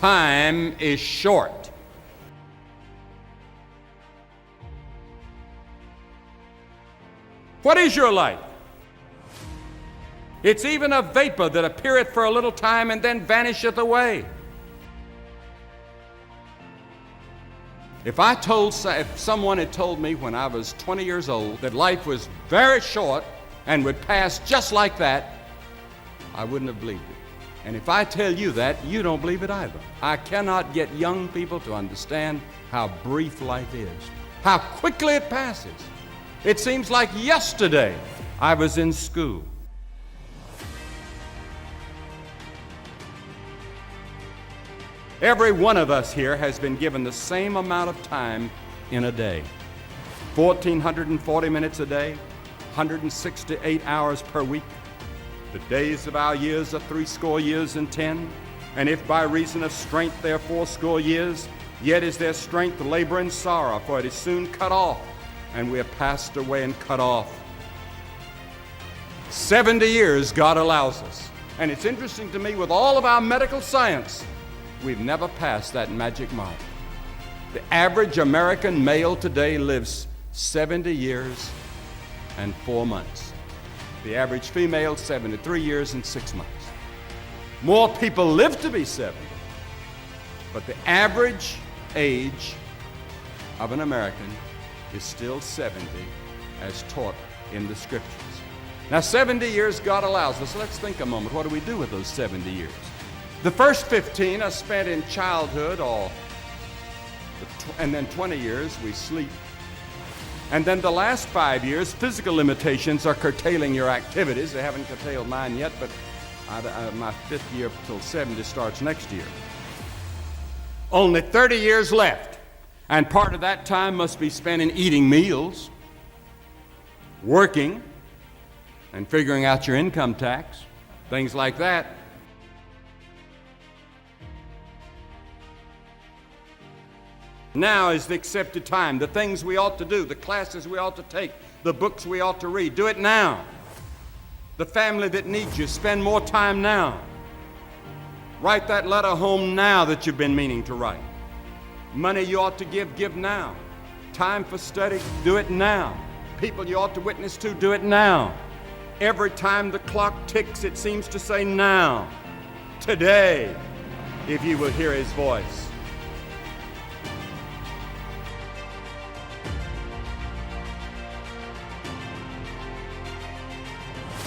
time is short. What is your life? It's even a vapor that appeareth for a little time and then vanisheth away. If someone had told me when I was 20 years old that life was very short and would pass just like that, I wouldn't have believed it. And if I tell you that, you don't believe it either. I cannot get young people to understand how brief life is, how quickly it passes. It seems like yesterday I was in school. Every one of us here has been given the same amount of time in a day. 1,440 minutes a day, 168 hours per week. The days of our years are 80 years and 10. And if by reason of strength they are 80 years, yet is their strength labor and sorrow, for it is soon cut off, and we are passed away and cut off. 70 years God allows us. And it's interesting to me, with all of our medical science, we've never passed that magic mark. The average American male today lives 70 years and 4 months. The average female, 73 years and 6 months. More people live to be 70, but the average age of an American is still 70, as taught in the Scriptures. Now, 70 years God allows us. Let's think a moment. What do we do with those 70 years? The first 15 are spent in childhood, and then 20 years we sleep. And then the last 5 years, physical limitations are curtailing your activities. They haven't curtailed mine yet, but my 5th year till 70 starts next year. Only 30 years left, and part of that time must be spent in eating meals, working, and figuring out your income tax, things like that. Now is the accepted time. The things we ought to do, the classes we ought to take, the books we ought to read, do it now. The family that needs you, spend more time now. Write that letter home now that you've been meaning to write. Money you ought to give now. Time for study, do it now. People you ought to witness to, do it now. Every time the clock ticks, it seems to say now. Today, if you will hear His voice.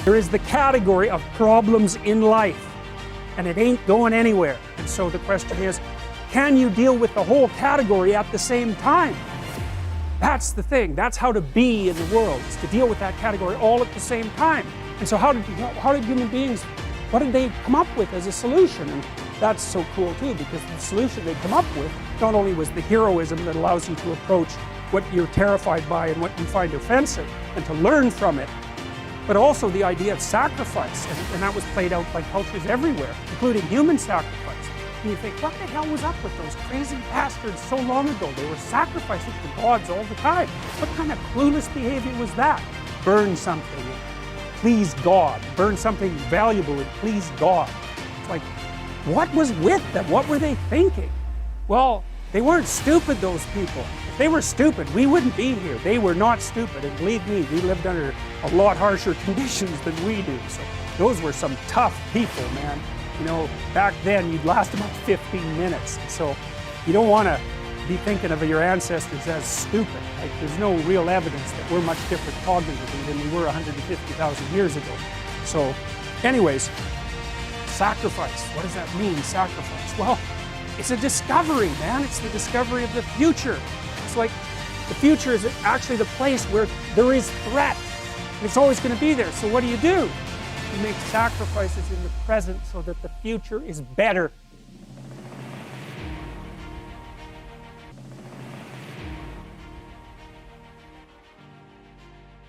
There is the category of problems in life, and it ain't going anywhere. And so the question is, can you deal with the whole category at the same time? That's the thing. That's how to be in the world, is to deal with that category all at the same time. And so how did human beings, what did they come up with as a solution? And that's so cool too, because the solution they come up with not only was the heroism that allows you to approach what you're terrified by and what you find offensive and to learn from it, but also the idea of sacrifice, and that was played out by cultures everywhere, including human sacrifice. And you think, what the hell was up with those crazy bastards so long ago? They were sacrificing to gods all the time. What kind of clueless behavior was that? Burn something and please God. Burn something valuable and please God. It's like, what was with them? What were they thinking? Well, they weren't stupid, those people. If they were stupid, we wouldn't be here. They were not stupid, and believe me, we lived under a lot harsher conditions than we do. So those were some tough people, man. You know, back then you'd last about 15 minutes. So you don't want to be thinking of your ancestors as stupid. Like, there's no real evidence that we're much different cognitively than we were 150,000 years ago. So anyways, sacrifice. What does that mean, sacrifice? Well, it's a discovery, man. It's the discovery of the future. It's like the future is actually the place where there is threat. And it's always going to be there. So what do? You make sacrifices in the present so that the future is better